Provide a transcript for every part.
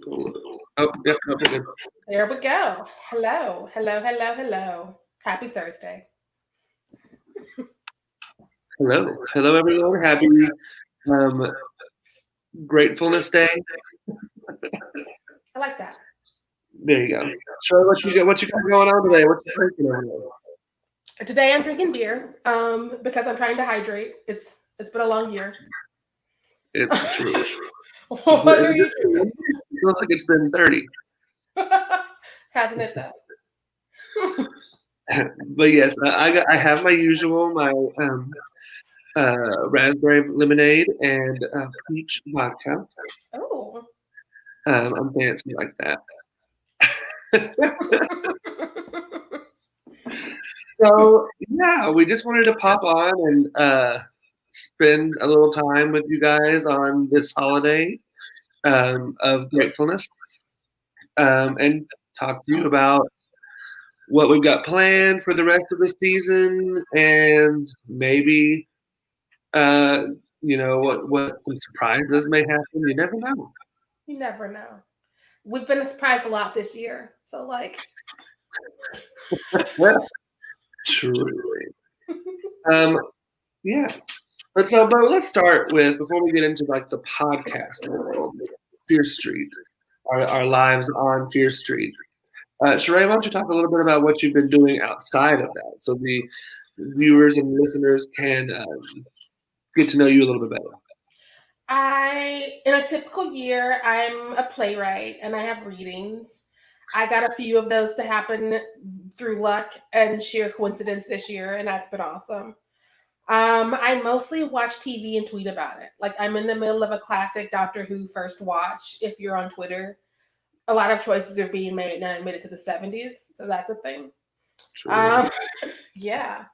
Oh, yep, no, we're good. There we go. Hello, hello, hello, hello. Happy Thursday. Hello. Hello, everyone. Happy um, Gratefulness Day. I like that. There you go. Troy, what you got going on today? What you drinking over there? Today I'm drinking beer because I'm trying to hydrate. It's been a long year. It's true. What are you drinking? It feels like it's been 30. Hasn't it though? But yes, I have my usual, my raspberry lemonade and peach vodka. Oh. I'm fancy like that. So yeah, we just wanted to pop on and spend a little time with you guys on this holiday of gratefulness, and talk to you about what we've got planned for the rest of the season, and maybe uh, what some surprises may happen. You never know. You never know. We've been surprised a lot this year. So like Well, truly. Um, yeah. But let's start with, before we get into like the podcast world, Fear Street, our lives on Fear Street. Sheree, why don't you talk a little bit about what you've been doing outside of that, so the viewers and listeners can get to know you a little bit better. in a typical year, I'm a playwright and I have readings. I got a few of those to happen through luck and sheer coincidence this year, and that's been awesome. I mostly watch TV and tweet about it. Like I'm in the middle of a classic Doctor Who first watch. If you're on Twitter, a lot of choices are being made, and I made it to the 70s, so that's a thing. Truly. Um, yeah,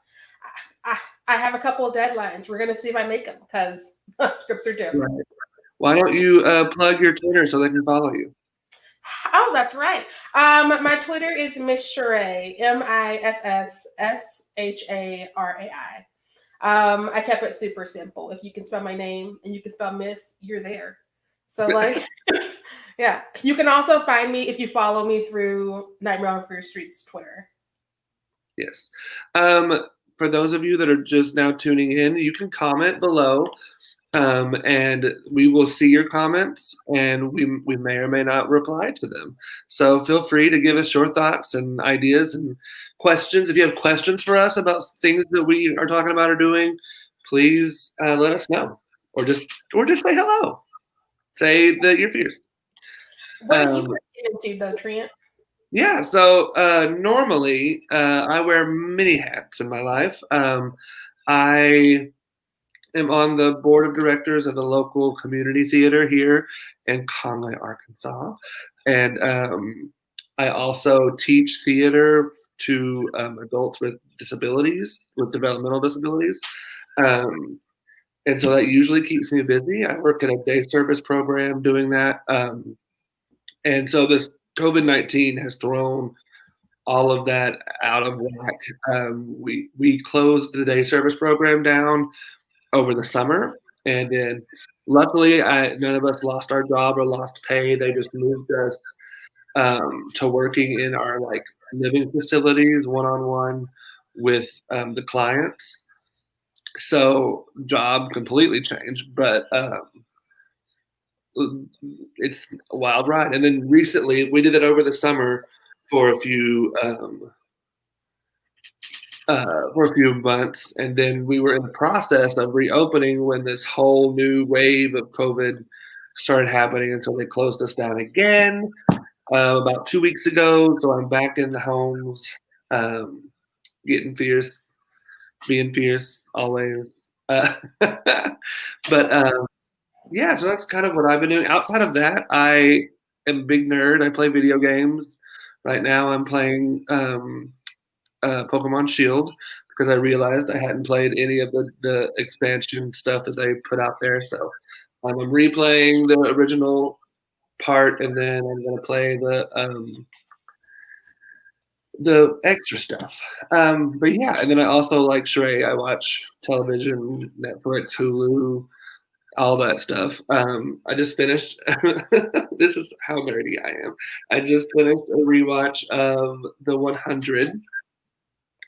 I, I have a couple of deadlines. We're gonna see if I make them because scripts are due. Right. Why don't you plug your Twitter so they can follow you? Oh, that's right. My Twitter is Miss Sheree, MissSharai. I kept it super simple. If you can spell my name and you can spell Miss, you're there. So like, yeah. You can also find me if you follow me through Nightmare on Fear Street's Twitter. Yes. Um, for those of you that are just now tuning in, you can comment below, and we will see your comments, and we may or may not reply to them. So feel free to give us your thoughts and ideas and questions. If you have questions for us about things that we are talking about or doing, please let us know, or just say hello. Say that you're fierce. What are you Um, into though, Trent? yeah. So normally I wear many hats in my life. I am on the board of directors of the local community theater here in Conway, Arkansas. And I also teach theater to adults with disabilities, with developmental disabilities. Um, and so that usually keeps me busy. I work at a day service program doing that. And so this COVID-19 has thrown all of that out of whack. We closed the day service program down over the summer, and then luckily, none of us lost our job or lost pay. They just moved us to working in our like living facilities, one on one with the clients. So job completely changed, but it's a wild ride. And then recently, we did it over the summer for a few. For a few months, and then we were in the process of reopening when this whole new wave of COVID started happening, and so they closed us down again about 2 weeks ago. So I'm back in the homes, um, getting fierce, being fierce always. But yeah, so that's kind of what I've been doing. Outside of that, I am a big nerd. I play video games. Right now, I'm playing Pokemon Shield because I realized I hadn't played any of the expansion stuff that they put out there. So I'm replaying the original part, and then I'm gonna play the extra stuff. But yeah, and then I also like Sheree. I watch television, Netflix, Hulu, all that stuff. I just finished. This is how nerdy I am. I just finished a rewatch of The 100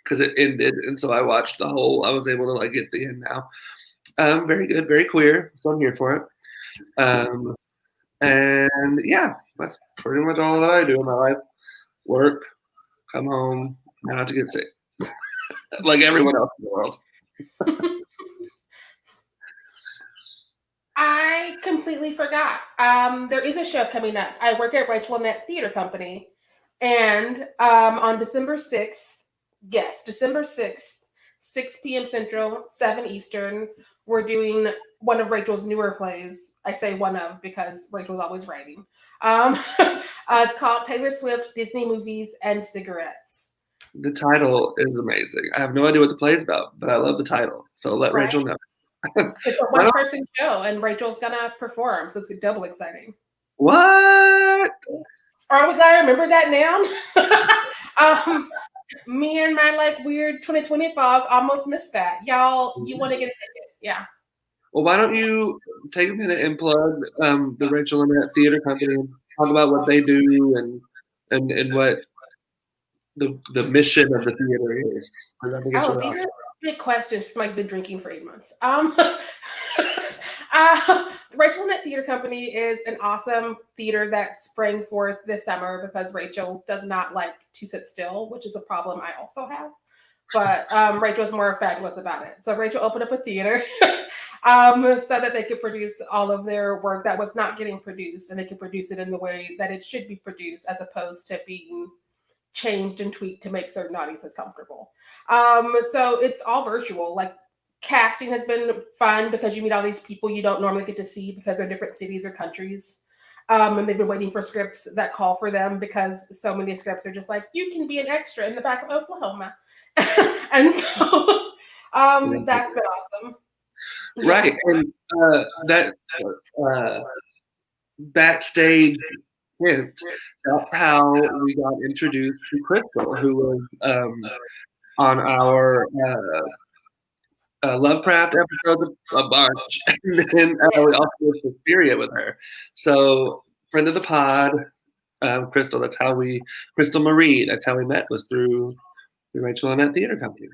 because it ended, and so I watched the whole. I was able to like get the end now. Very good, very queer. So I'm here for it. Um, and yeah, that's pretty much all that I do in my life. Work, come home, not to get sick, like everyone else in the world. I completely forgot. There is a show coming up. I work at Rachel Annette Theater Company, and on December 6th, yes, December 6th, 6 p.m. Central, 7 Eastern, we're doing one of Rachel's newer plays. I say one of because Rachel's always writing. It's called Taylor Swift, Disney Movies, and Cigarettes. The title is amazing. I have no idea what the play is about, but I love the title. So let Right? Rachel know. It's a Why one don't- person show, and Rachel's gonna perform, so it's double exciting. What? Or we gotta remember that now. Me and my like weird 2025 almost missed that. Y'all, you want to get a ticket? Yeah. Well, why don't you take a minute and plug the Rachel Annette Theater Company and talk about what they do and what the mission of the theater is? 'Cause I think it's Oh, really these awesome. are big questions. Somebody's been drinking for 8 months. The Rachel Net Theater Company is an awesome theater that sprang forth this summer because Rachel does not like to sit still, which is a problem I also have. But Rachel's more fabulous about it. So Rachel opened up a theater so that they could produce all of their work that was not getting produced, and they could produce it in the way that it should be produced, as opposed to being changed and tweaked to make certain audiences comfortable. So it's all virtual. Like casting has been fun because you meet all these people you don't normally get to see because they're different cities or countries. And they've been waiting for scripts that call for them because so many scripts are just like, you can be an extra in the back of Oklahoma. And so that's been awesome. Yeah. Right, and that backstage hint. That's how we got introduced to Crystal, who was on our Lovecraft episode a bunch, and then we also did Suspiria with her. So, friend of the pod, Crystal. That's how we Crystal Marie. That's how we met, was through the Rachel Annette Theater Company.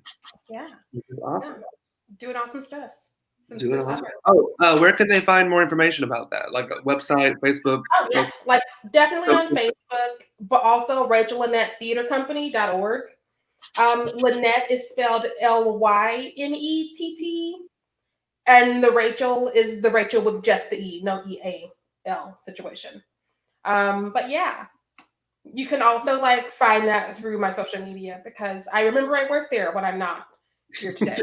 Yeah. Which is awesome. Yeah. Doing awesome stuff since Doing this awesome. summer. Oh, where can they find more information about that? Like a website, Facebook? Oh yeah, like definitely on Facebook, but also RachelAnnetteTheaterCompany.org. Lynette is spelled Lynett, and the Rachel is the Rachel with just the E, no EAL situation. But yeah, you can also like find that through my social media because I remember I work there when I'm not here today.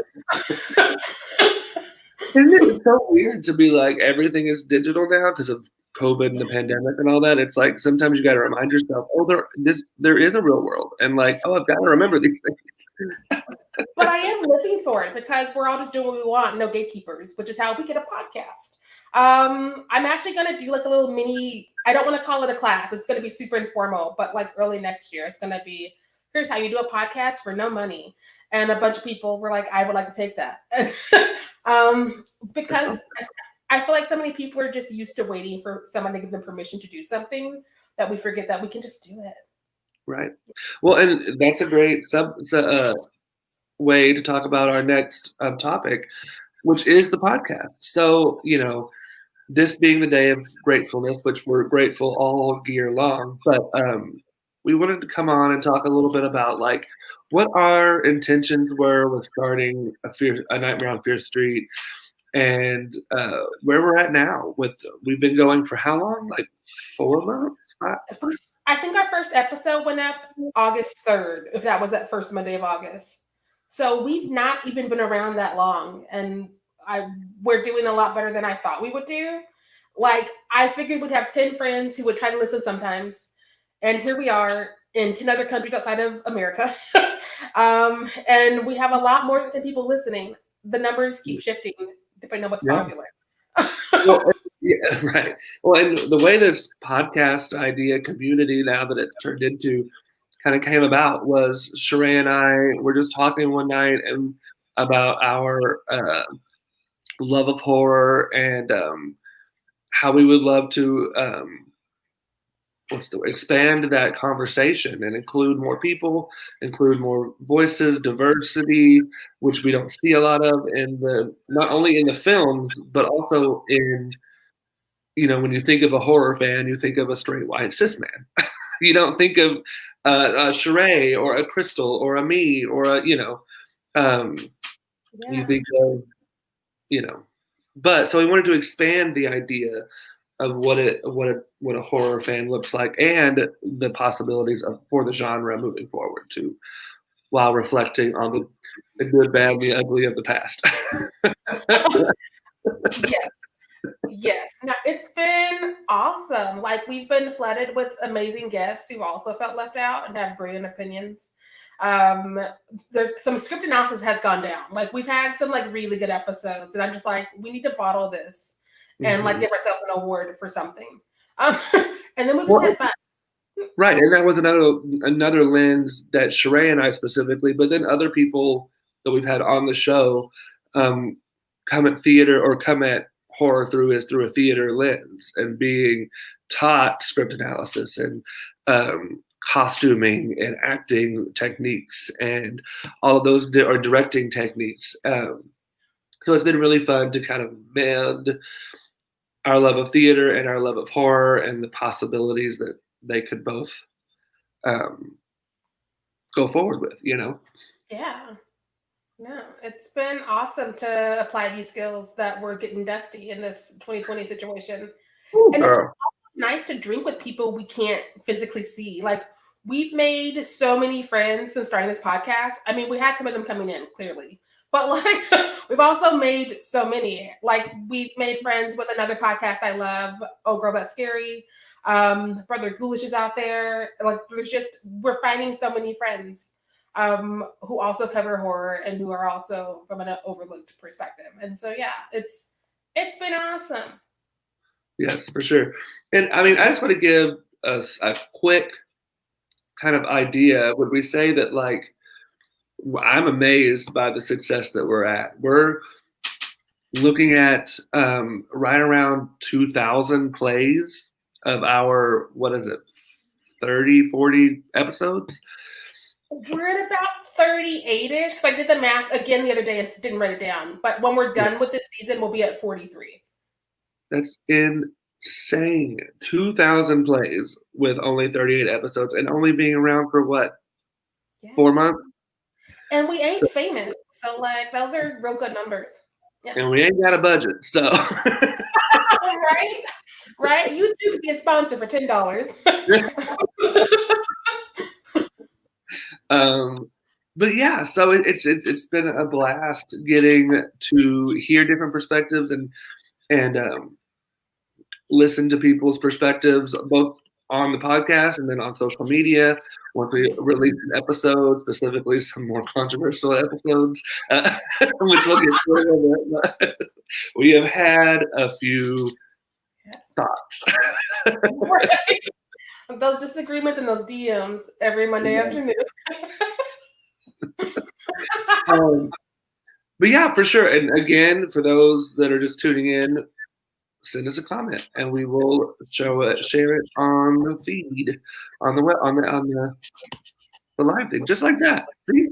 Isn't it so weird to be like everything is digital now because of COVID and the pandemic and all that? It's like sometimes you got to remind yourself, oh, there is a real world, and like, oh, I've got to remember these things. But I am living for it because we're all just doing what we want, no gatekeepers, which is how we get a podcast. I'm actually gonna do like a little mini. I don't want to call it a class. It's gonna be super informal, but like early next year, it's gonna be here's how you do a podcast for no money. And a bunch of people were like, I would like to take that. Because I feel like so many people are just used to waiting for someone to give them permission to do something that we forget that we can just do it. Right. Well, and that's a great way to talk about our next topic, which is the podcast. So, this being the day of gratefulness, which we're grateful all year long, but we wanted to come on and talk a little bit about like what our intentions were with starting a Nightmare on Fear Street, and where we're at now. We've been going for how long? Like 4 months? I think our first episode went up August 3rd, if that was that first Monday of August. So we've not even been around that long, and we're doing a lot better than I thought we would do. Like I figured we'd have 10 friends who would try to listen sometimes, and here we are in 10 other countries outside of America. And we have a lot more than 10 people listening. The numbers keep shifting depending on what's popular. Well, yeah, right. Well, and the way this podcast idea community now that it's turned into kind of came about was Sheree and I were just talking one night and about our love of horror and how we would love to expand that conversation and include more people, include more voices, diversity, which we don't see a lot of in the not only in the films but also in when you think of a horror fan, you think of a straight white cis man. You don't think of a Sheree or a Crystal or a me or you think of But so we wanted to expand the idea of what a horror fan looks like and the possibilities for the genre moving forward too, while reflecting on the good, bad, and the ugly of the past. Yes. Yes. No, it's been awesome. Like, we've been flooded with amazing guests who also felt left out and have brilliant opinions. There's some script analysis has gone down. Like, we've had some like really good episodes, and I'm just like, we need to bottle this and like give ourselves an award for something. And then we just had fun. Right, and that was another lens that Sheree and I specifically, but then other people that we've had on the show come at theater or come at horror through a theater lens and being taught script analysis and costuming and acting techniques and all of those or directing techniques. So it's been really fun to kind of meld our love of theater and our love of horror and the possibilities that they could both go forward with, Yeah. No, it's been awesome to apply these skills that were getting dusty in this 2020 situation. Ooh, and it's nice to drink with people we can't physically see. Like, we've made so many friends since starting this podcast. I mean, we had some of them coming in, clearly. But like, we've also made so many. Like, we've made friends with another podcast I love, Oh Girl That's Scary. Brother Ghoulish is out there. Like, we're finding so many friends who also cover horror and who are also from an overlooked perspective. And so, yeah, it's been awesome. Yes, for sure. And I mean, I just want to give us a quick kind of idea. Would we say that, like, I'm amazed by the success that we're at. We're looking at right around 2,000 plays of our, 30, 40 episodes? We're at about 38-ish, because I did the math again the other day and didn't write it down. But when we're done with this season, we'll be at 43. That's insane. 2,000 plays with only 38 episodes and only being around for what? Yeah. 4 months? And we ain't famous. So, like, those are real good numbers. Yeah. And we ain't got a budget, so. Right? Right? YouTube could be a sponsor for $10. But yeah, so it's been a blast getting to hear different perspectives and listen to people's perspectives, both on the podcast and then on social media. Once we release an episode, specifically some more controversial episodes, which we'll get to in a little bit. We have had a few thoughts. Right. Those disagreements and those DMs every Monday afternoon. But yeah, for sure. And again, for those that are just tuning in, send us a comment and we will share it on the feed, on the live thing, just like that. See?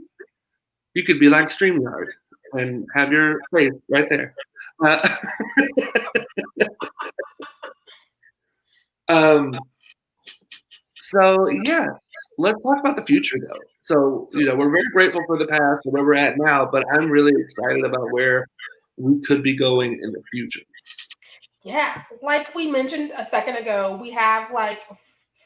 You could be like StreamYard and have your face right there. So yeah, let's talk about the future though. So, we're very grateful for the past and where we're at now, but I'm really excited about where we could be going in the future. Yeah, like we mentioned a second ago, we have like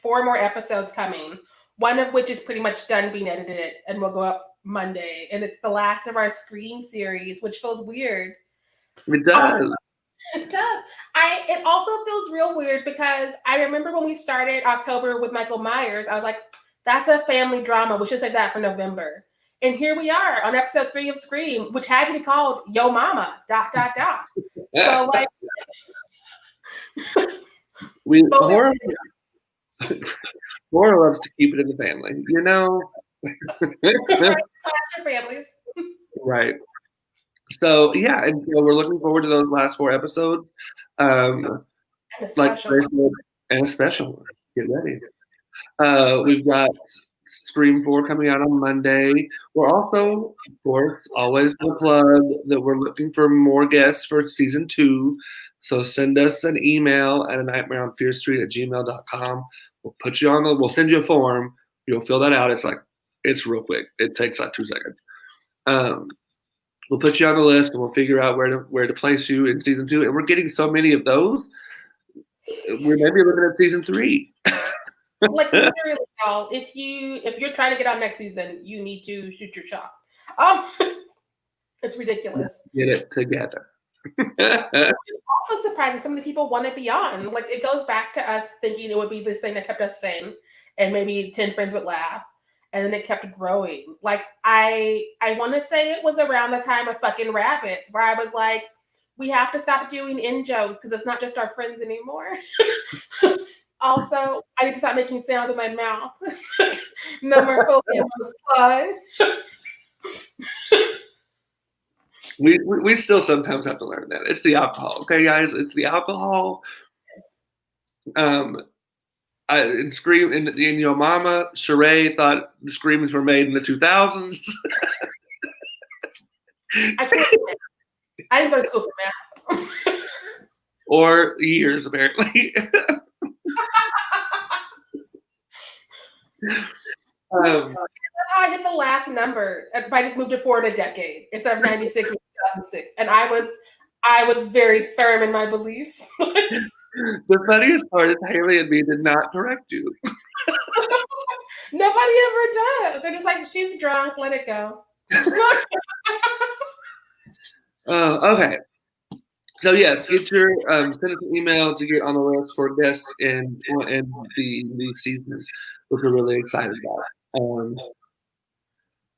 4 more episodes coming, one of which is pretty much done being edited and will go up Monday. And it's the last of our Scream series, which feels weird. It does. It does. It also feels real weird because I remember when we started October with Michael Myers, I was like, that's a family drama. We should save that for November. And here we are on episode 3 of Scream, which had to be called Yo Mama, ... So, like, horror loves to keep it in the family, families. Right. So yeah, and so we're looking forward to those last 4 episodes. And a Like special one. and a special one. Get ready. We've got Scream 4 coming out on Monday. We're also, of course, always going to plug that we're looking for more guests for season 2. So send us an email at anightmareonfearstreet@gmail.com. We'll send you a form. You'll fill that out. It's real quick. It takes like 2 seconds. We'll put you on the list and we'll figure out where to place you in season 2. And we're getting so many of those. We're maybe looking at season 3. Like literally, y'all, if you're trying to get on next season, you need to shoot your shot. It's ridiculous. Get it together. It's also surprising so many people want to be on. Like it goes back to us thinking it would be this thing that kept us sane, and maybe 10 friends would laugh, and then it kept growing. Like I want to say it was around the time of fucking Rabbits, where I was like, we have to stop doing in jokes because it's not just our friends anymore. Also, I need to stop making sounds with my mouth. No more focus on the slide. We still sometimes have to learn that. It's the alcohol, okay, guys? It's the alcohol. In Scream, in Your Mama, Sheree thought the Screams were made in the 2000s. I didn't go to school for math. Or years, apparently. I hit the last number. I just moved it forward a decade instead of 96 and 2006, and I was very firm in my beliefs. The funniest part is Haley and me did not correct you. Nobody ever does. They're just like, she's drunk, let it go. Okay. So yes, get your send us an email to get on the list for guests in the seasons, which we're really excited about. All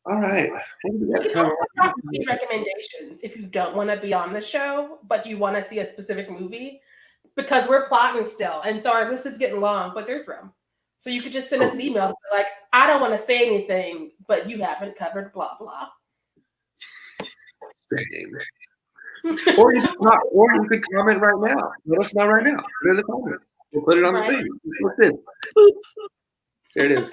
right. You can also talk about recommendations if you don't want to be on the show, but you want to see a specific movie, because we're plotting still, and so our list is getting long, but there's room. So you could just send us an email like, I don't want to say anything, but you haven't covered blah blah. Or you could comment right now. Let us know right now. Put it in the comments. We'll put it on the thing. There it is.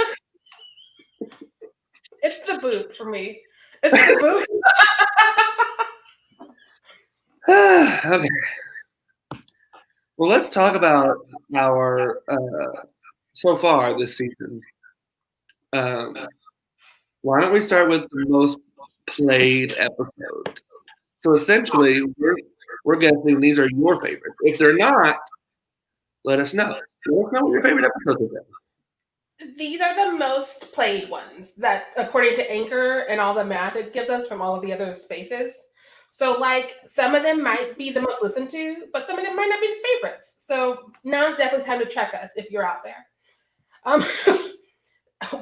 It's the boot for me. It's the boot. Okay. Well, let's talk about our so far this season. Why don't we start with the most played episodes? So essentially, we're guessing these are your favorites. If they're not, let us know. Let us know what your favorite episodes are. These are the most played ones that, according to Anchor and all the math it gives us from all of the other spaces. So, like, some of them might be the most listened to, but some of them might not be the favorites. So now's definitely time to check us if you're out there.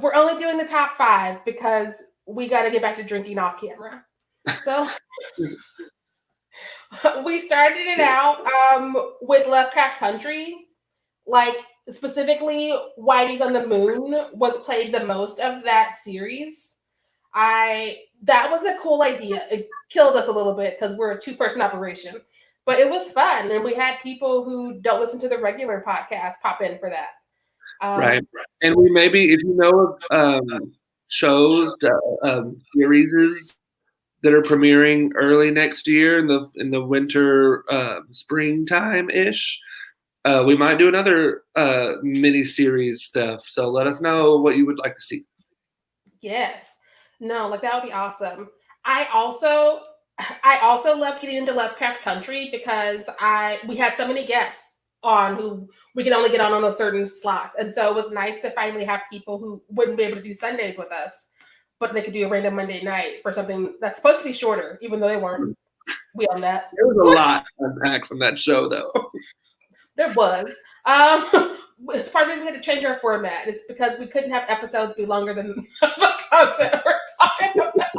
We're only doing the top 5 because we got to get back to drinking off camera. So we started it out with Lovecraft Country. Like, specifically, Whitey's on the Moon was played the most of that series. That was a cool idea. It killed us a little bit because we're a 2-person operation, but it was fun, and we had people who don't listen to the regular podcast pop in for that. Right, and we maybe, if you know of shows, series that are premiering early next year in the winter, springtime ish. We might do another mini series stuff. So let us know what you would like to see. Yes. No, like that would be awesome. I also love getting into Lovecraft Country because we had so many guests on who we could only get on those certain slots. And so it was nice to finally have people who wouldn't be able to do Sundays with us, but they could do a random Monday night for something that's supposed to be shorter, even though they weren't. We on that. There was a lot to unpack from that show, though. There was. It's part of the reason we had to change our format. It's because we couldn't have episodes be longer than the content we're talking about.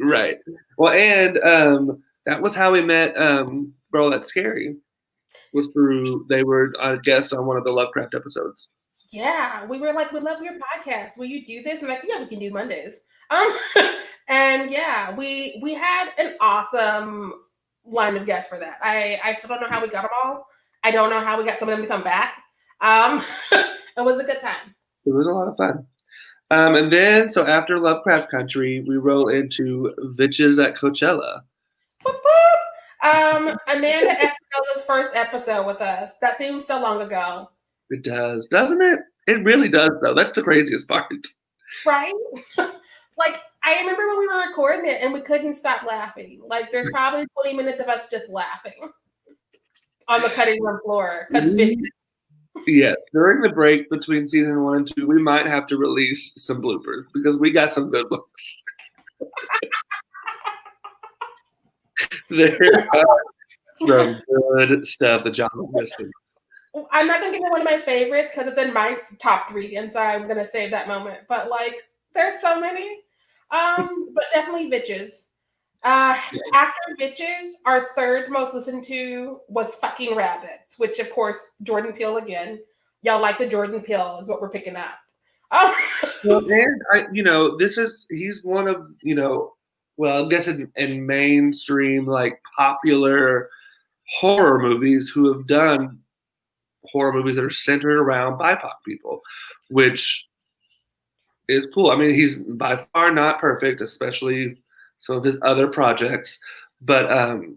Right. Well, and that was how we met Bro That's Scary. Was through, they were a guest on one of the Lovecraft episodes. Yeah, we were like, we love your podcast. Will you do this? And like, yeah, we can do Mondays. Um, and yeah, we had an awesome line of guests for that. I still don't know how we got them all. I don't know how we got some of them to come back. Um, it was a good time. It was a lot of fun. And then, so after Lovecraft Country, we roll into Vitches at Coachella. Boop, boop. Amanda Espinosa's first episode with us. That seems so long ago. It does, doesn't it? It really does, though. That's the craziest part. Right? Like, I remember when we were recording it and we couldn't stop laughing. Like, there's probably 20 minutes of us just laughing on the cutting room floor. Yeah, during the break between season 1 and 2, we might have to release some bloopers because we got some good ones. There are some good stuff that John was missing. I'm not gonna give it one of my favorites because it's in my top 3, and so I'm gonna save that moment. But like, there's so many. But definitely Vitches. After Vitches, our third most listened to was Fucking Rabbits, which of course Jordan Peele again. Y'all like the Jordan Peele is what we're picking up. Well, and he's one of, well, I guess in mainstream, like popular horror movies who have done horror movies that are centered around BIPOC people, which is cool. I mean, he's by far not perfect, especially some of his other projects. But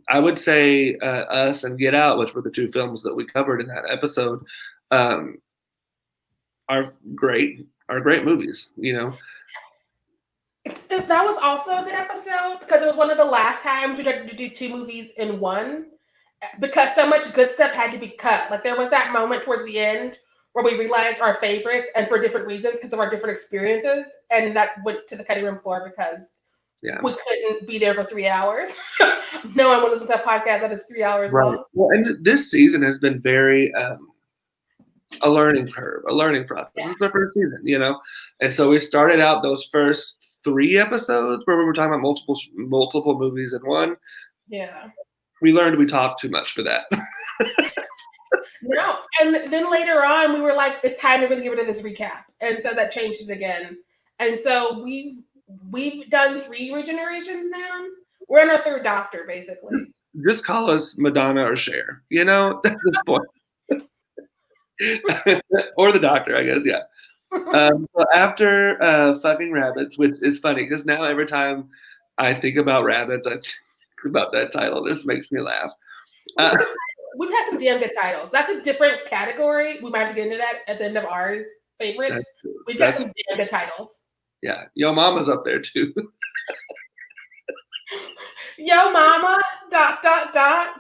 I would say Us and Get Out, which were the 2 films that we covered in that episode, are great movies, That was also a good episode because it was one of the last times we tried to do 2 movies in one because so much good stuff had to be cut. Like there was that moment towards the end where we realized our favorites and for different reasons because of our different experiences. And that went to the cutting room floor because we couldn't be there for 3 hours. No one would listen to a podcast that is 3 hours long. Well, and this season has been very a learning curve, a learning process. Yeah. This is the first season, and so we started out those first 3 episodes where we were talking about multiple movies in one. Yeah, we learned we talked too much for that. No, and then later on we were like, it's time to really get rid of this recap, and so that changed it again. And so we've done 3 regenerations now. We're in our 3rd Doctor, basically. Just call us Madonna or Cher, at this point. Or the Doctor, I guess, yeah. So after Fucking Rabbits, which is funny because now every time I think about rabbits, I think about that title. This makes me laugh. We've had some damn good titles. That's a different category. We might have to get into that at the end of ours favorites. We've got some damn good titles. Yeah, Yo Mama's up there too. Yo Mama ...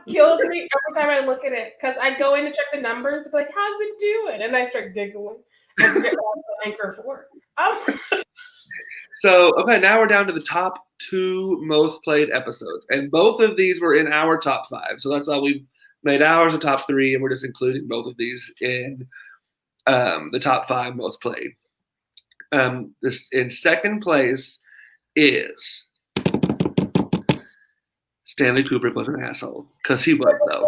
kills me every time I look at it because I go in to check the numbers to be like, how's it doing? And I start giggling and forget what I'm anchor for. So, okay, now we're down to the top 2 most played episodes. And both of these were in our top 5. So that's why we've made ours a top 3, and we're just including both of these in the top 5 most played. This in second place is Stanley Kubrick was an asshole. Because he was, though.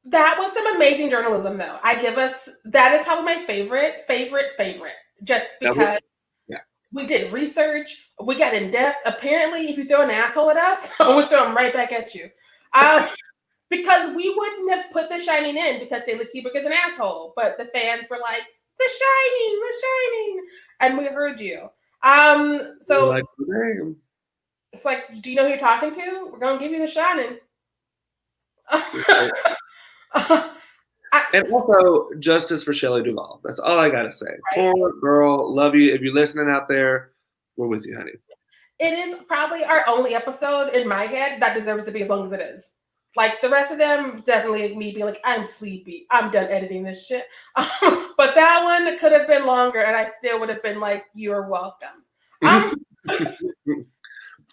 That was some amazing journalism, though. That is probably my favorite. Just because we did research, we got in depth. Apparently, if you throw an asshole at us, we'll throw them right back at you. Because we wouldn't have put The Shining in because Stanley Kubrick is an asshole. But the fans were like, The Shining, and we heard you. So like, it's like, do you know who you're talking to? We're gonna give you The Shining. And also, justice for Shelley Duvall. That's all I gotta say. Right. Poor girl, love you. If you're listening out there, we're with you, honey. It is probably our only episode in my head that deserves to be as long as it is. Like the rest of them, definitely me being like, I'm sleepy. I'm done editing this shit. But that one could have been longer, and I still would have been like, you're welcome.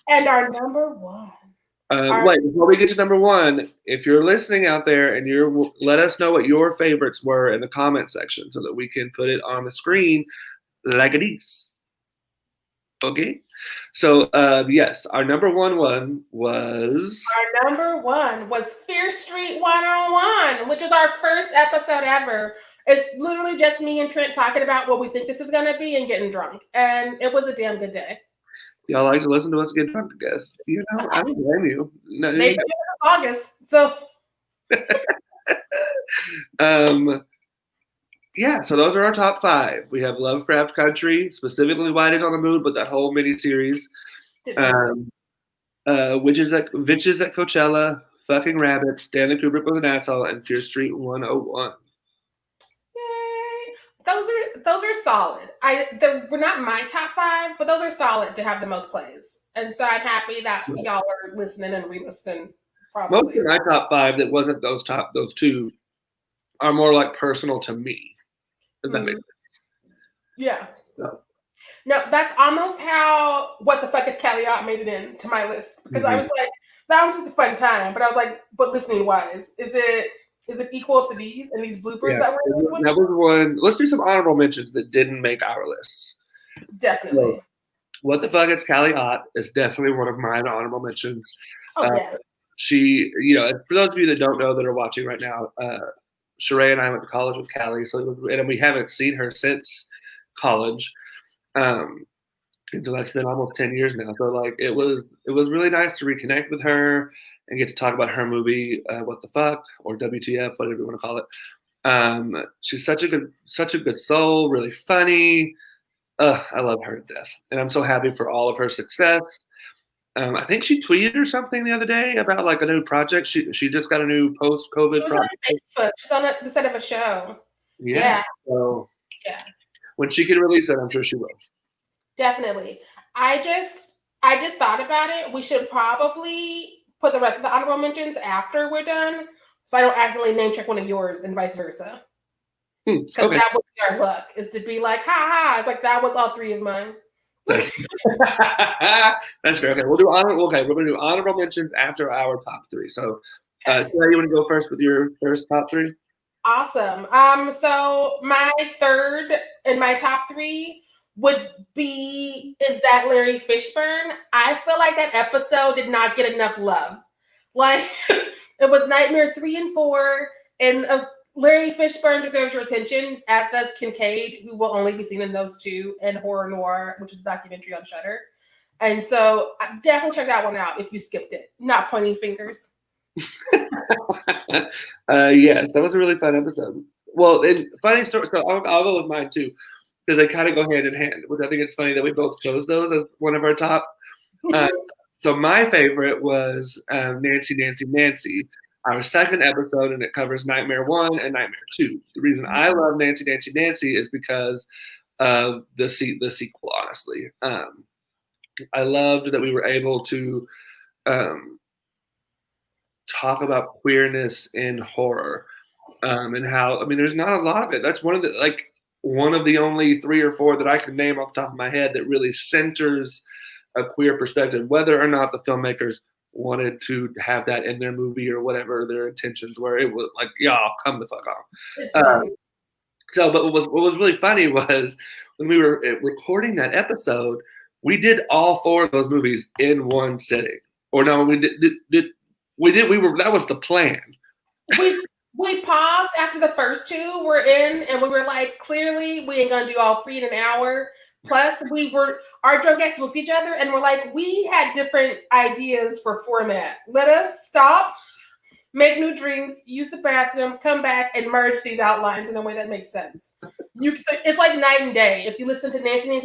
And our number 1. Wait, before we get to number 1, if you're listening out there and let us know what your favorites were in the comment section so that we can put it on the screen like it is. Okay. So yes, our number one was Our number one was Fear Street 101, which is our first episode ever. It's literally just me and Trent talking about what we think this is going to be and getting drunk. And it was a damn good day. y'all like to listen to us get drunk, I guess. You know, I don't blame you. No, They put it in August. So yeah, so those are our top 5. We have Lovecraft Country, specifically White Is on the Moon, but that whole mini series. Witches at Coachella, Fucking Rabbits, Stanley Kubrick was an asshole, and Fear Street 101. yay. Those are solid. We're not my top 5, but those are solid to have the most plays. And so I'm happy that y'all are listening and re-listening. Probably. Most of my top 5 that wasn't those 2 are more like personal to me. Does that make sense? Yeah. No, that's almost how What the Fuck is Caveat made it in to my list. Because I was like, that was just a fun time. But I was like, but listening wise, is it equal to these and these bloopers that were in this one? That was one. Let's do some honorable mentions that didn't make our lists. Definitely. So, What the Fuck is Callie Ott is definitely one of mine honorable mentions. Yeah. She, for those of you that don't know that are watching right now, Sheree and I went to college with Callie, and we haven't seen her since college. And so that's been almost 10 years now. So like it was really nice to reconnect with her and get to talk about her movie, What the Fuck, or WTF, whatever you want to call it. She's such a good soul, really funny. I love her to death, and I'm so happy for all of her success. I think she tweeted or something the other day about like a new project. She just got a new post-COVID project. On Facebook. She's on the set of a show. Yeah. So when she can release it, I'm sure she will. Definitely. I just thought about it. We should probably put the rest of the honorable mentions after we're done, so I don't accidentally name check one of yours and vice versa. Because that would be our luck, is to be like, ha ha. It's like that was all 3 of mine. That's fair. Okay, we're gonna do honorable mentions after our top 3. So, you want to go first with your first top 3? Awesome. So my third in my top 3 would be Is That Larry Fishburne? I feel like that episode did not get enough love. Like it was Nightmare 3 and 4, and Larry Fishburne deserves your attention, as does Kincaid, who will only be seen in those 2, and Horror Noir, which is a documentary on Shudder. And so definitely check that one out if you skipped it. Not pointing fingers. Yes, that was a really fun episode. Well, and funny story. So I'll go with mine too, because they kind of go hand in hand. Which I think it's funny that we both chose those as one of our top. So my favorite was Nancy, our second episode, and it covers Nightmare 1 and Nightmare 2. The reason I love Nancy is because of the sequel. Honestly, I loved that we were able to talk about queerness in horror, and how, there's not a lot of it. That's one of the only 3 or 4 that I can name off the top of my head that really centers a queer perspective, whether or not the filmmakers wanted to have that in their movie or whatever their intentions were. It was like, y'all come the fuck off. But what was really funny was when we were recording that episode, we did all 4 of those movies in one sitting. Or no, we did. That was the plan. We paused after the first 2 were in, and we were like, clearly we ain't gonna do all 3 in an hour. Plus, our drunk guests looked at each other and we're like, we had different ideas for format. Let us stop, make new drinks, use the bathroom, come back, and merge these outlines in a way that makes sense. It's like night and day. If you listen to Nancy,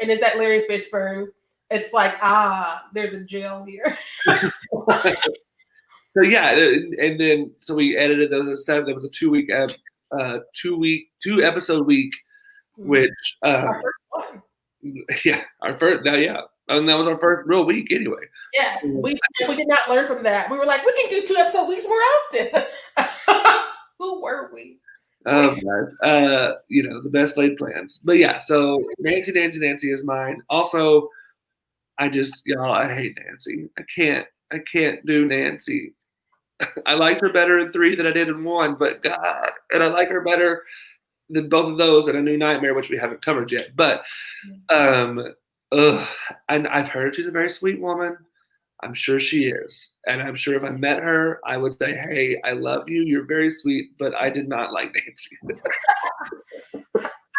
and Is That Larry Fishburne, it's like, there's a jail here. So yeah, and then we edited those as 7. There was a 2 episode week, which our first one. Yeah, our first. And that was our first real week anyway. Yeah, we did not learn from that. We were like, we can do 2 episode weeks more often. Who were we? The best laid plans. But yeah, so Nancy is mine. Also, I hate Nancy. I can't do Nancy. I liked her better in 3 than I did in 1, but God, and I like her better than both of those in A New Nightmare, which we haven't covered yet. But Ugh. And I've heard she's a very sweet woman. I'm sure she is. And I'm sure if I met her, I would say, hey, I love you. You're very sweet, but I did not like Nancy.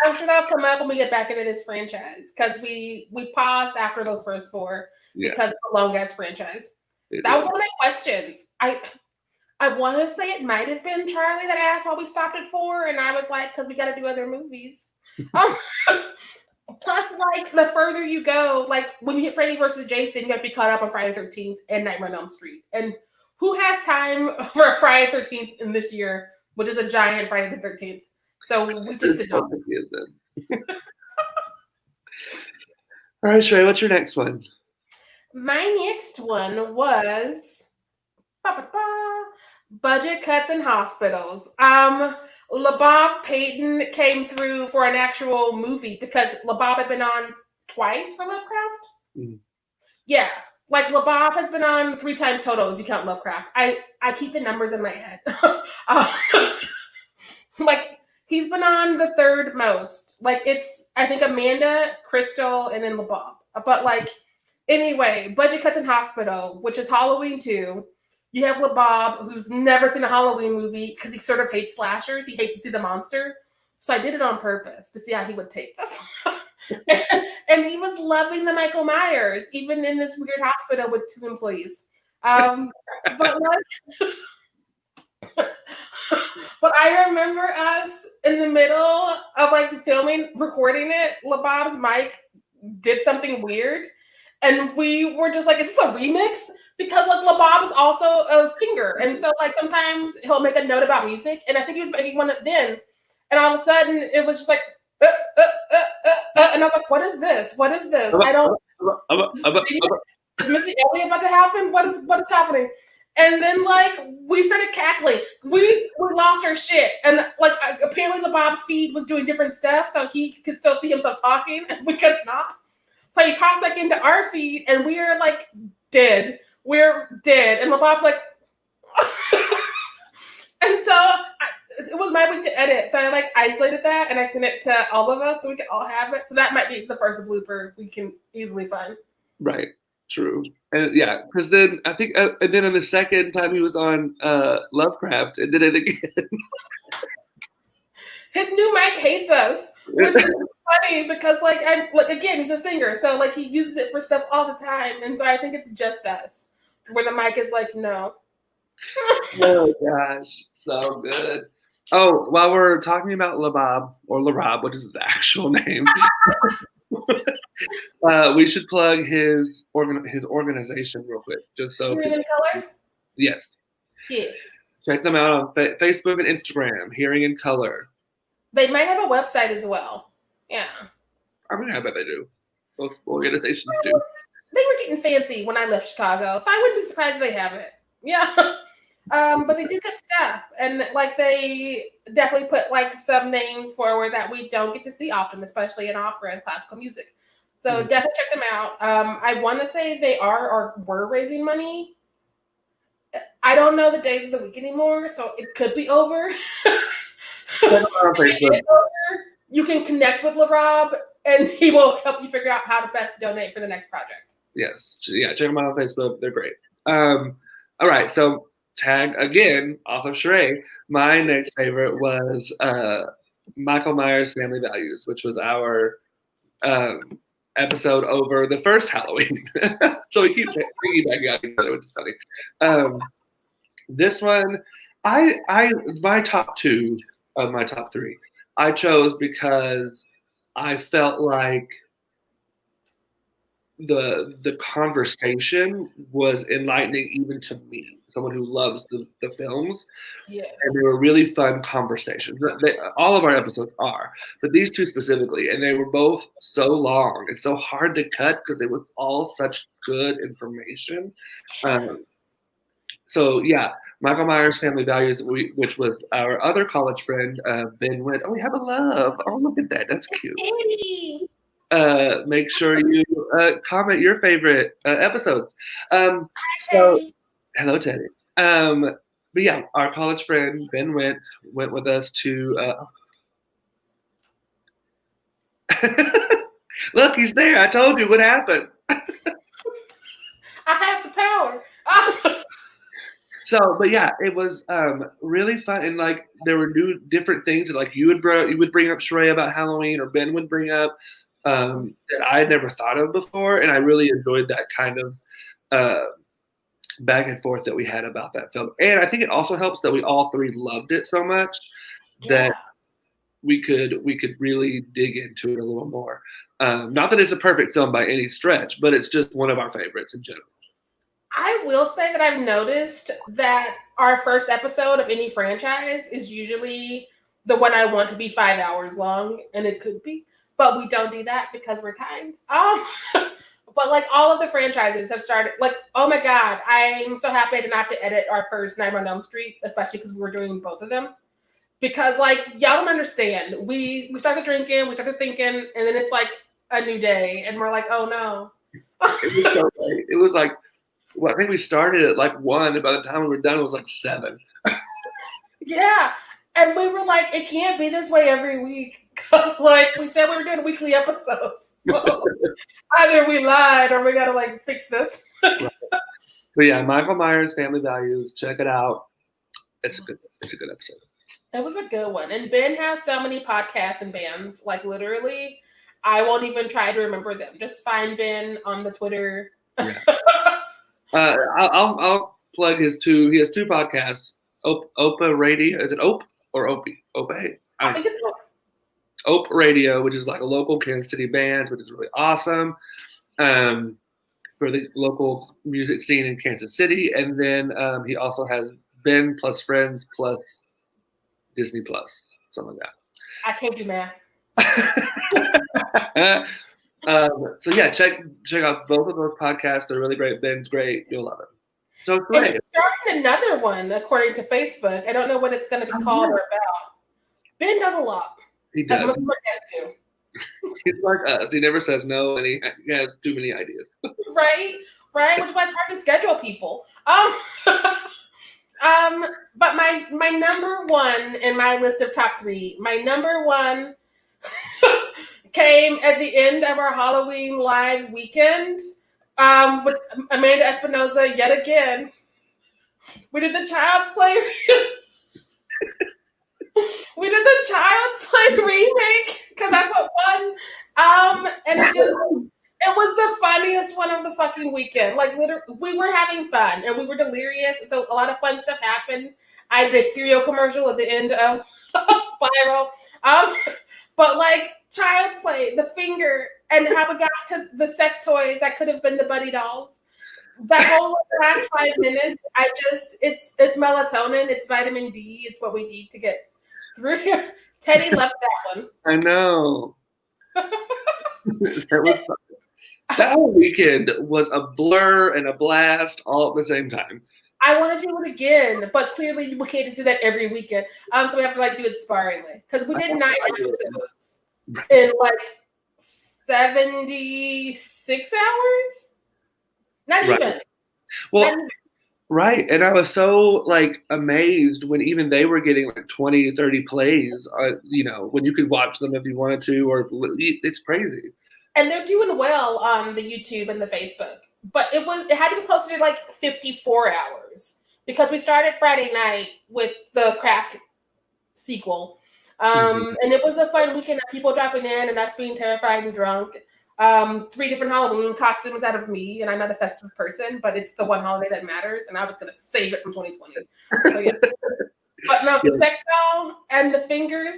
I'm sure that'll come up when we get back into this franchise because we paused after those first four Yeah, because of the long ass franchise. it That was is. one of my questions. I want to say it might have been Charlie that asked why we stopped at four, and I was like, because we got to do other movies. Um, plus, like the further you go, like when you hit Freddy versus Jason, you have to be caught up on Friday the 13th and Nightmare on Elm Street. And who has time for Friday the 13th in this year, which is a giant Friday the 13th? So we just did not. All right, Shrey, what's your next one? My next one was budget cuts in hospitals. LeBob Payton came through for an actual movie because LeBob had been on twice for Lovecraft. Mm. Yeah, like LeBob has been on 3 times total if you count Lovecraft. I keep the numbers in my head. Like he's been on the third most. Like it's I think Amanda, Crystal, and then LeBob. But like anyway, budget cuts in hospital, which is Halloween 2. You have LeBob, who's never seen a Halloween movie because he sort of hates slashers. He hates to see the monster. So I did it on purpose to see how he would take this. And he was loving the Michael Myers, even in this weird hospital with 2 employees. But like, but I remember us in the middle of like filming, recording it. LeBob's mic did something weird, and we were just like, "Is this a remix?" Because like LeBob is also a singer, and so like sometimes he'll make a note about music, and I think he was making one then, and all of a sudden it was just like, and I was like, "What is this? What is this? I don't." Is Missy Elliott about to happen? What is happening? And then like we started cackling. We lost our shit, and like apparently LeBob's feed was doing different stuff, so he could still see himself talking, and we could not. So he pops back into our feed, and we are like dead. We're dead. And LeBob's like, and so it was my week to edit. So I like isolated that and I sent it to all of us so we could all have it. So that might be the first blooper we can easily find. Right. True. And yeah, because then I think, and then on the second time he was on Lovecraft and did it again. His new mic hates us, which is funny because like again, he's a singer, so like he uses it for stuff all the time, and so I think it's just us where the mic is like no. Oh gosh, so good. Oh, while we're talking about LeBob or LaRob, which is his actual name, we should plug his organization real quick, just so. Hearing in Color. Yes. Yes. Check them out on Facebook and Instagram. Hearing in Color. They might have a website as well. Yeah. I mean, I bet they do. Both organizations do. They were getting fancy when I left Chicago, so I wouldn't be surprised if they have it. Yeah. But they do good stuff, and like they definitely put like some names forward that we don't get to see often, especially in opera and classical music. So definitely check them out. I want to say they are or were raising money. I don't know the days of the week anymore, so it could be over. You can connect with LaRob, and he will help you figure out how to best donate for the next project. Yes, yeah, check them out on Facebook. They're great. All right, so tag again off of Sheree. My next favorite was Michael Myers' Family Values, which was our episode over the first Halloween. So we keep piggybacking on each other, which is funny. This one, my top 2 of my top 3, I chose because I felt like the conversation was enlightening even to me, someone who loves the films. Yes. And they were really fun conversations. All of our episodes are, but these 2 specifically, and they were both so long and so hard to cut because it was all such good information. So yeah, Michael Myers' Family Values, which was our other college friend, Ben went, oh, we have a love. Oh, look at that. That's cute. Hey. Make sure you comment your favorite episodes. So, hello, Teddy. But yeah, our college friend Ben went with us to. Look, he's there. I told you what happened. I have the power. So, but yeah, it was really fun, and like there were new different things that like you would bring up Sheree about Halloween, or Ben would bring up that I had never thought of before, and I really enjoyed that kind of uh, back and forth that we had about that film. And I think it also helps that we all three loved it so much that Yeah. we could really dig into it a little more. Not that it's a perfect film by any stretch, but it's just one of our favorites in general. I will say that I've noticed that our first episode of any franchise is usually the one I want to be 5 hours long, and it could be, but we don't do that because we're kind. But like all of the franchises have started. Like, oh my god, I'm so happy I didn't have to edit our first Nightmare on Elm Street, especially because we were doing both of them. Because like y'all don't understand, we started drinking, we started thinking, and then it's like a new day, and we're like, oh no. It was so late. It was like, well, I think we started at like 1, and by the time we were done, it was like 7. Yeah. And we were like, it can't be this way every week. Because, like, we said we were doing weekly episodes. So either we lied or we got to, like, fix this. Right. But yeah, Michael Myers, Family Values, check it out. It's a good episode. It was a good one. And Ben has so many podcasts and bands. Like, literally, I won't even try to remember them. Just find Ben on the Twitter. Yeah. I'll plug his 2. He has 2 podcasts. Opa Radio. Is it Ope or Opie? Ope? I think it's Ope Radio, which is like a local Kansas City band, which is really awesome for the local music scene in Kansas City. And then he also has Ben plus Friends plus Disney Plus, something like I can't do math. that. So yeah, check out both of those podcasts. They're really great. Ben's great. You'll love it. So it's great. And he's starting another one, according to Facebook. I don't know what it's going to be called or about. Ben does a lot. He does. As much as do. He's like us. He never says no, and he has too many ideas. Right, which is why it's hard to schedule people. But my number one in my list of top 3, my number one came at the end of our Halloween live weekend with Amanda Espinosa yet again. We did the Child's Play. We did the Child's Play remake because that's what won. And it was the funniest one of the fucking weekend. Like, literally, we were having fun and we were delirious. And so a lot of fun stuff happened. I did a cereal commercial at the end of Spiral. But like Child's Play, the finger, and how we got to the sex toys that could have been the Buddy dolls. That whole last 5 minutes, it's melatonin, it's vitamin D, it's what we need to get through here. Teddy left that one. I know. That whole weekend was a blur and a blast all at the same time. I want to do it again, but clearly we can't just do that every weekend. So we have to like do it sparingly because we did 9 episodes in like 76 hours. Not even. Well, right. And I was so like amazed when even they were getting like 20, 30 plays, when you could watch them if you wanted to, or it's crazy. And they're doing well on the YouTube and the Facebook. But it had to be closer to like 54 hours because we started Friday night with the Craft sequel. And it was a fun weekend of people dropping in and us being terrified and drunk. 3 different Halloween costumes out of me, and I'm not a festive person, but it's the one holiday that matters, and I was going to save it from 2020. So yeah. But no, the sex doll and the fingers.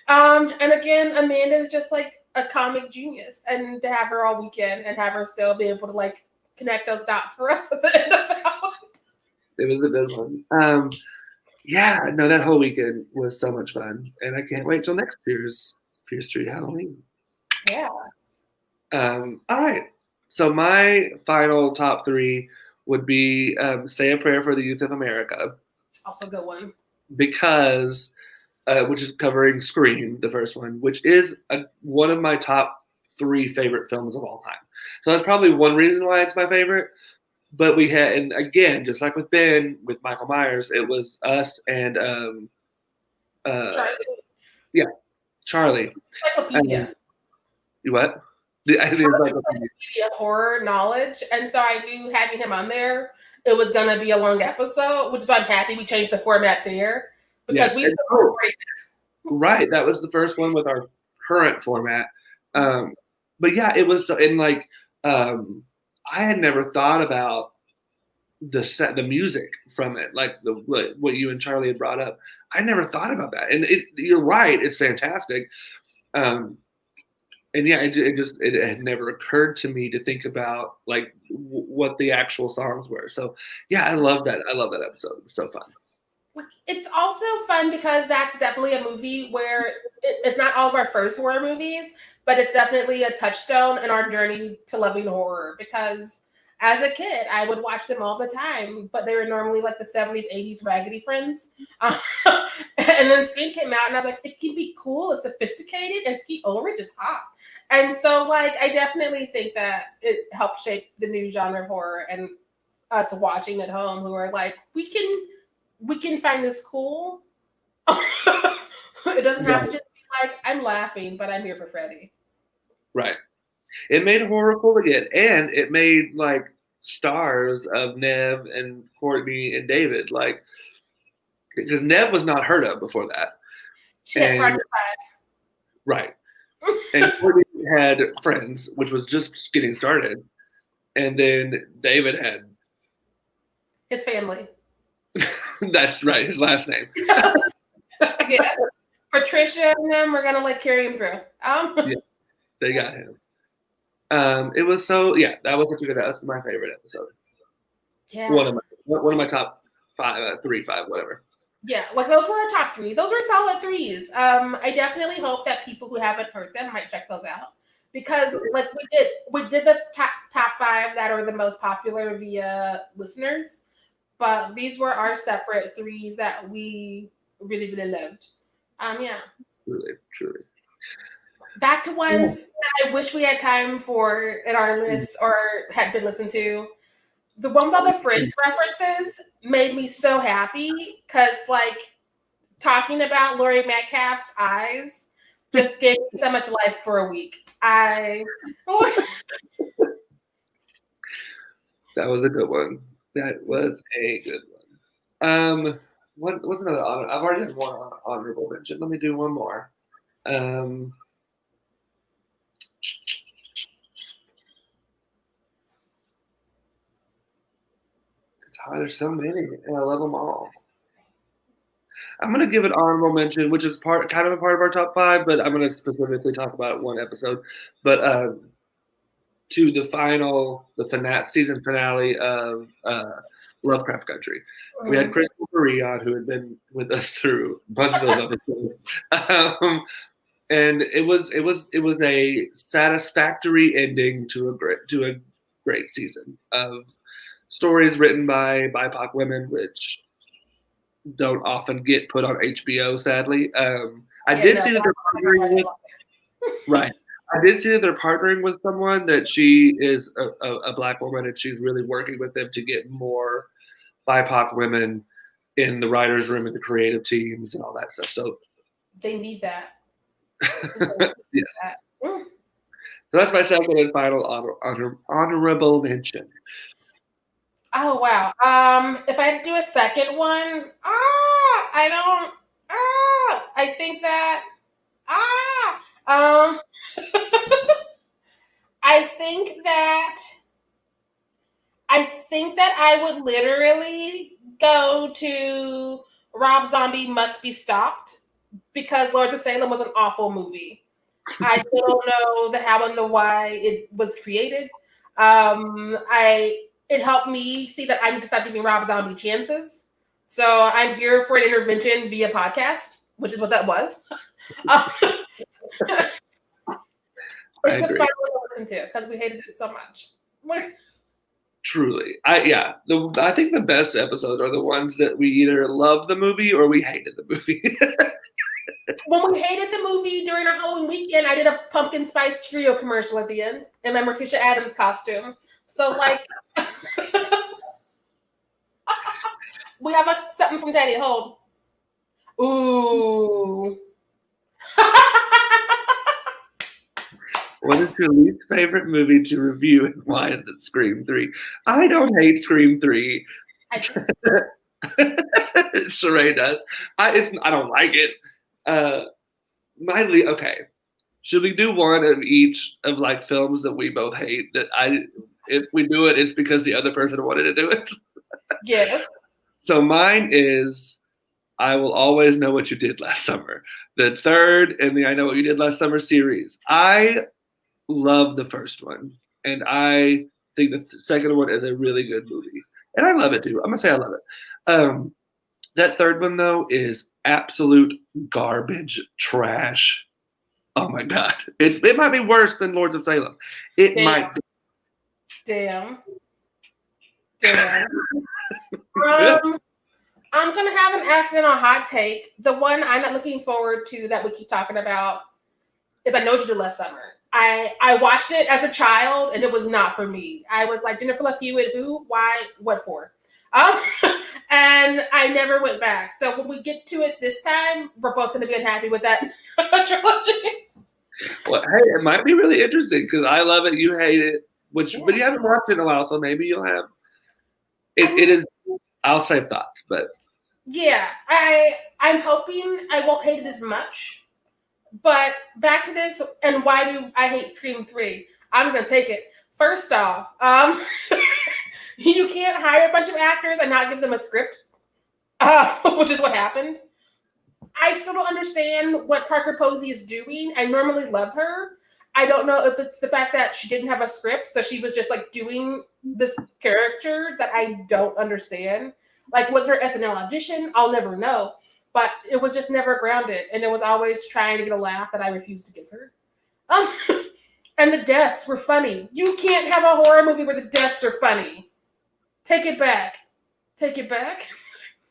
And again, Amanda is just like a comic genius, and to have her all weekend and have her still be able to like connect those dots for us at the end of the hour. It was a good one. That whole weekend was so much fun, and I can't wait till next year's Fear Street Halloween. Yeah. All right. So my final top 3 would be Say a Prayer for the Youth of America. Also a good one. Because, which is covering Scream, the first one, which is one of my top 3 favorite films of all time. So that's probably one reason why it's my favorite. But we had, and again, just like with Ben, with Michael Myers, it was us and Charlie. Yeah, Charlie. Encyclopedia. You what? I think it's like Of horror knowledge, and so I knew having him on there, it was gonna be a long episode, which is why I'm happy we changed the format there because yes, we and still oh, great. right, that was the first one with our current format. But yeah, it was, and like um, I had never thought about the music from it, like what you and Charlie had brought up. I never thought about that, and you're right, it's fantastic. Um, and yeah, it had never occurred to me to think about like what the actual songs were. So yeah, I love that. I love that episode. It was so fun. It's also fun because that's definitely a movie where it's not all of our first horror movies, but it's definitely a touchstone in our journey to loving horror. Because as a kid, I would watch them all the time, but they were normally like the 70s, 80s Raggedy Friends. And then Scream came out, and I was like, it can be cool, it's sophisticated, and Skeet Ulrich is hot. And so, like, I definitely think that it helped shape the new genre of horror and us watching at home who are like, we can find this cool. It doesn't have to just be like, I'm laughing, but I'm here for Freddy. Right. It made horror cool again, and it made like stars of Nev and Courtney and David, like because Nev was not heard of before that. She had Project Right. 5. And Courtney had Friends, which was just getting started, and then David had His family. that's right, his last name. Yeah. Patricia and them are gonna like carry him through. Yeah, they got him. It was so yeah, that was such a good. That's my favorite episode. Yeah. One of my top five, 3, 5, whatever. Yeah, like those were our top 3. Those were solid 3s. I definitely hope that people who haven't heard them might check those out because, like, we did the top 5 that are the most popular via listeners, but these were our separate 3s that we really really loved. Yeah. Truly. Back to ones that I wish we had time for in our list or had been listened to. The one with all the Friends references made me so happy because, like, talking about Laurie Metcalf's eyes just gave me so much life for a week. That was a good one. That was a good one. What's another honor? I've already done one honorable mention. Let me do one more. There's so many, and I love them all. I'm going to give an honorable mention, which is kind of a part of our top 5, but I'm going to specifically talk about one episode. But to the season finale of Lovecraft Country, we had Christopher Rion, who had been with us through a bunch of those episodes, and it was a satisfactory ending to a great season of stories written by BIPOC women, which don't often get put on HBO, sadly. I did see that they're partnering with right. I did see that they're partnering with someone that she is a Black woman, and she's really working with them to get more BIPOC women in the writers' room and the creative teams and all that stuff. So they need that. Yes. So that's my second and final honorable mention. Oh wow! If I had to do a second one, I think that I think that I would literally go to Rob Zombie Must Be Stopped because Lords of Salem was an awful movie. I still don't know the how and the why it was created. It helped me see that I need to stop giving Rob Zombie chances. So I'm here for an intervention via podcast, which is what that was. It's fun to listen to because we hated it so much. Truly, I think the best episodes are the ones that we either love the movie or we hated the movie. When we hated the movie during our Halloween weekend, I did a pumpkin spice Cheerio commercial at the end in my Morticia Addams costume. So, like, we have something from Daddy. Hold. Ooh. What is your least favorite movie to review and why is it Scream 3? I don't hate Scream 3. I, Sheree does. I don't like it. Okay. Should we do one of each of like films that we both hate? If we do it, it's because the other person wanted to do it. yes. So mine is I Will Always Know What You Did Last Summer. The third in the I Know What You Did Last Summer series. I love the first one, and I think the second one is a really good movie, and I love it too. I'm gonna say I love it. That third one though is absolute garbage trash. Oh my god, it might be worse than Lords of Salem. It Damn. might be. Damn. I'm gonna have an accidental hot take. The one I'm not looking forward to that we keep talking about is I Know What You Did Last Summer. I watched it as a child and it was not for me. I was like, Jennifer Love Hewitt, who, why, what for? And I never went back. So when we get to it this time, we're both going to be unhappy with that trilogy. Well, hey, it might be really interesting because I love it. You hate it, but you haven't watched it in a while, so maybe you'll have. It is. I'll save thoughts, but yeah, I'm hoping I won't hate it as much. But back to this, and why do I hate Scream 3? I'm just gonna take it. First off, you can't hire a bunch of actors and not give them a script, which is what happened. I still don't understand what Parker Posey is doing. I normally love her. I don't know if it's the fact that she didn't have a script, so she was just like doing this character that I don't understand. Like, was her SNL audition? I'll never know. But it was just never grounded, and it was always trying to get a laugh that I refused to give her. And the deaths were funny. You can't have a horror movie where the deaths are funny. Take it back. Take it back.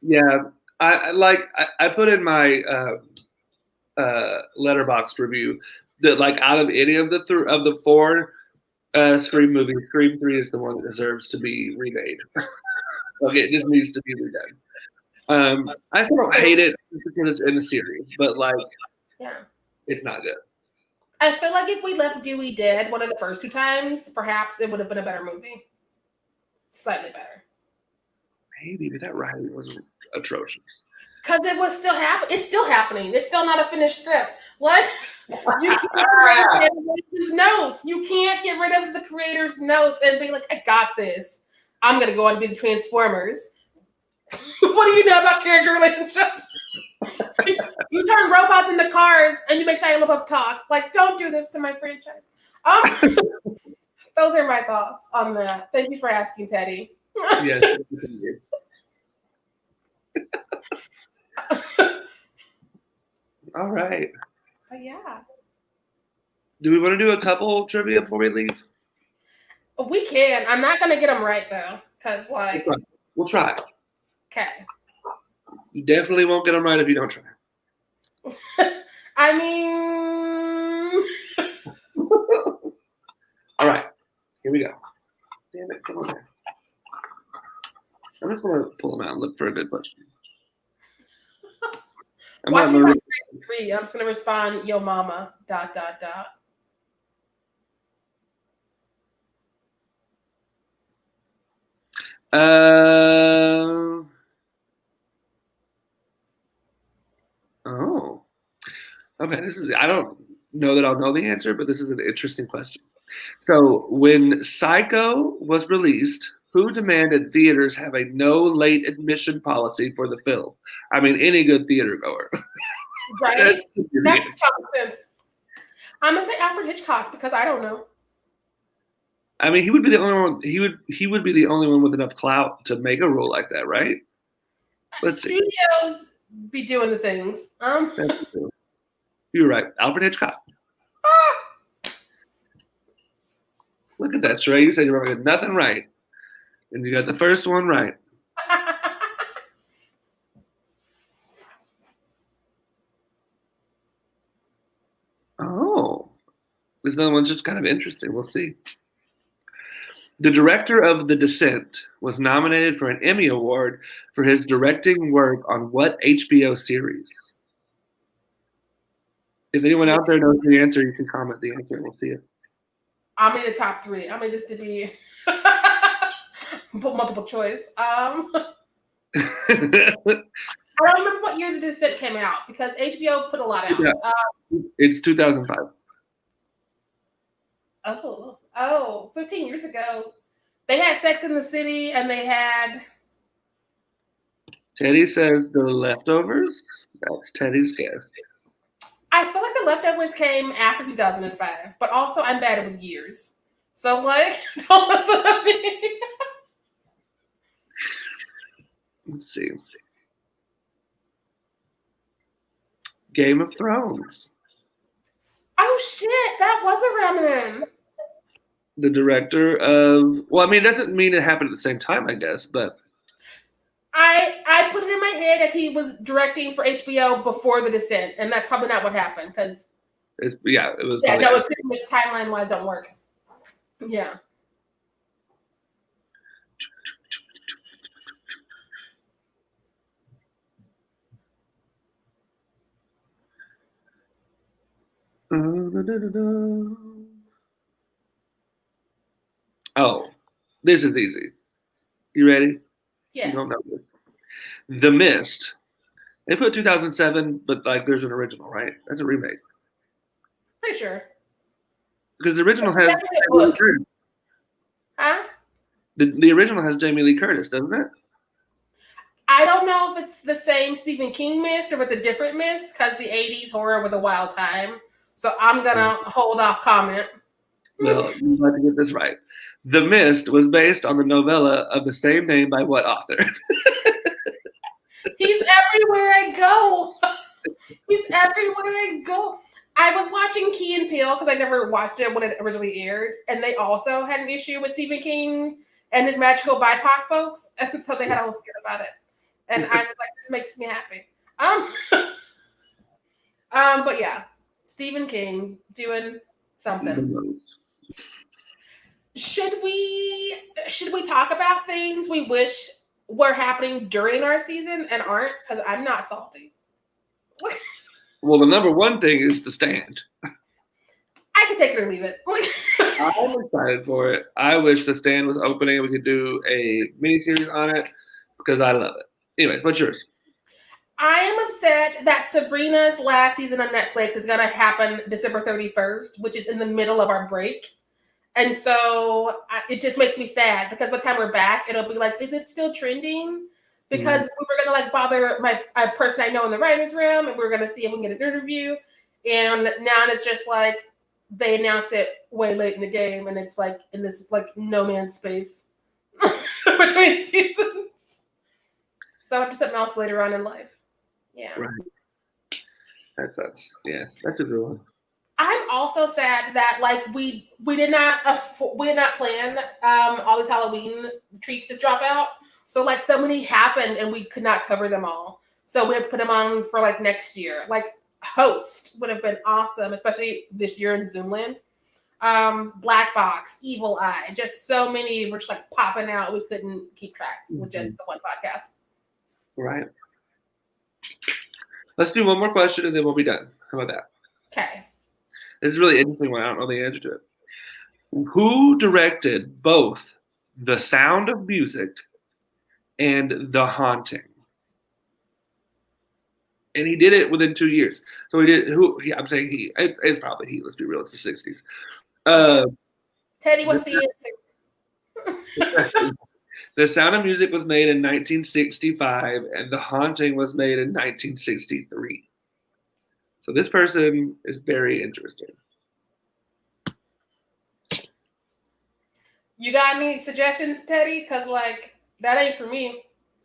Yeah, I put in my Letterboxd review that like out of any of the four Scream movies, Scream 3 is the one that deserves to be remade. Okay, it just needs to be redone. I still don't hate it because it's in the series, but like, yeah, it's not good. I feel like if we left Dewey dead one of the first two times, perhaps it would have been a better movie. Slightly better. Maybe, but that writing was atrocious. Because it was still happening. It's still happening. It's still not a finished script. What? You can't get rid of his notes. You can't get rid of the creator's notes and be like, I got this. I'm going to go on and be the Transformers. What do you know about character relationships? You turn robots into cars and you make Shia LaBeouf talk. Like, don't do this to my franchise. Those are my thoughts on that. Thank you for asking, Teddy. Yes. All right. But yeah. Do we want to do a couple trivia before we leave? We can. I'm not going to get them right, though. Because, like... We'll try. Okay. You definitely won't get them right if you don't try. I mean... All right. Here we go. Damn it. Come on there. I'm just going to pull them out and look for a good question. Watch me by 3. I'm just going to respond, yo mama, ... Oh. Okay, I don't know that I'll know the answer, but this is an interesting question. So, when Psycho was released, who demanded theaters have a no late admission policy for the film? I mean, any good theater goer. Right? That's common sense. I'm gonna say Alfred Hitchcock because I don't know. I mean, he would be the only one. He would be the only one with enough clout to make a rule like that, right? Studios be doing the things. You're right, Alfred Hitchcock. Look at that, Sheree. You said you were going to get nothing right, and you got the first one right. Oh, this other one's just kind of interesting. We'll see. The director of The Descent was nominated for an Emmy Award for his directing work on what HBO series? If anyone out there knows the answer, you can comment the answer and we'll see it. I'll need a top three. I mean, this to be multiple choice. I don't remember what year The Descent came out because HBO put a lot out. Yeah. It's 2005. Oh, 15 years ago. They had Sex in the City and they had. Teddy says The Leftovers. That's Teddy's guess. I feel like The Leftovers came after 2005, but also I'm bad with years. So, like, don't listen to me. Let's see. Game of Thrones. Oh, shit. That was around then. The director of, well, I mean, it doesn't mean it happened at the same time, I guess, but. I put it in my head as he was directing for HBO before The Descent, and that's probably not what happened because. It was. Yeah, no, it's timeline wise don't work. Yeah. Oh, this is easy. You ready? Yeah. You don't know this. The Mist. They put 2007, but like there's an original, right? That's a remake. Pretty sure. Because the original has Jamie Lee Curtis. Huh? The original has Jamie Lee Curtis, doesn't it? I don't know if it's the same Stephen King Mist or if it's a different Mist because the 80s horror was a wild time. So I'm going to hold off comment. Well, you have to get this right. The Mist was based on the novella of the same name by what author? He's everywhere I go. He's everywhere I go. I was watching Key and Peele because I never watched it when it originally aired, and they also had an issue with Stephen King and his magical BIPOC folks, and so they had a whole skit about it. And I was like, "This makes me happy." But yeah, Stephen King doing something. Should we talk about things we wish were happening during our season and aren't? Because I'm not salty. Well, the number one thing is The Stand. I can take it or leave it. I'm excited for it. I wish The Stand was opening and we could do a miniseries on it because I love it. Anyways, what's yours? I am upset that Sabrina's last season on Netflix is going to happen December 31st, which is in the middle of our break. And so it just makes me sad because by the time we're back, it'll be like, is it still trending? Because we were going to like bother a person I know in the writer's room and we were going to see if we can get an interview. And now it's just like they announced it way late in the game and it's like in this like no man's space between seasons. So I'll do something else later on in life. Yeah. Right. That sucks. Yeah, that's a good one. I'm also sad that like we did not plan all these Halloween treats to drop out. So like so many happened and we could not cover them all. So we have to put them on for like next year. Like Host would have been awesome, especially this year in Zoomland. Black Box, Evil Eye, just so many were just like popping out. We couldn't keep track with just the one podcast. Right. Let's do one more question and then we'll be done. How about that? Okay. This is a really interesting one. I don't know the answer to it. Who directed both The Sound of Music and The Haunting? And he did it within 2 years. So he did. I'm saying he. It's probably he. Let's be real. It's the 60s. Teddy, what's the answer? The Sound of Music was made in 1965, and The Haunting was made in 1963. So this person is very interesting. You got any suggestions, Teddy? Because, like, that ain't for me.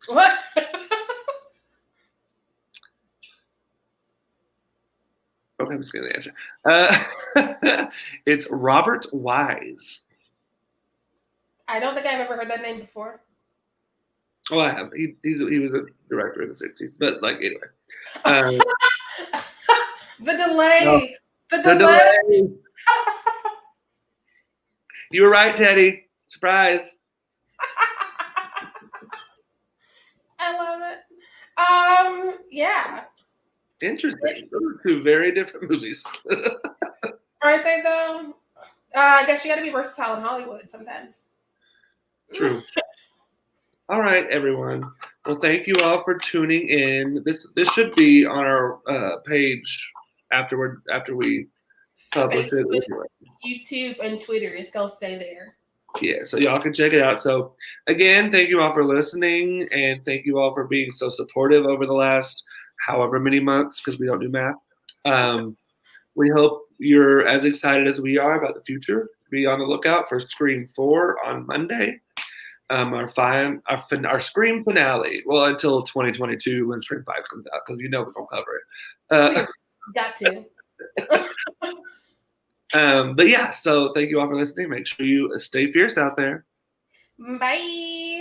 What? Okay, I'm just going to answer. It's Robert Wise. I don't think I've ever heard that name before. Oh, I have. He was a director in the 60s. But, like, anyway. The delay. No, the delay. You were right, Teddy. Surprise. I love it. Yeah. Interesting. Those are two very different movies. Aren't they, though? I guess you got to be versatile in Hollywood sometimes. True. All right, everyone. Well, thank you all for tuning in. This should be on our page after we publish it. Facebook, YouTube, and Twitter. It's gonna stay there. Yeah, so y'all can check it out. So again, thank you all for listening, and thank you all for being so supportive over the last however many months, because we don't do math. We hope you're as excited as we are about the future. Be on the lookout for Scream 4 on Monday. Our Scream finale. Well, until 2022 when Scream 5 comes out, because we're gonna cover it. Got to. But yeah, so thank you all for listening. Make sure you stay fierce out there. Bye.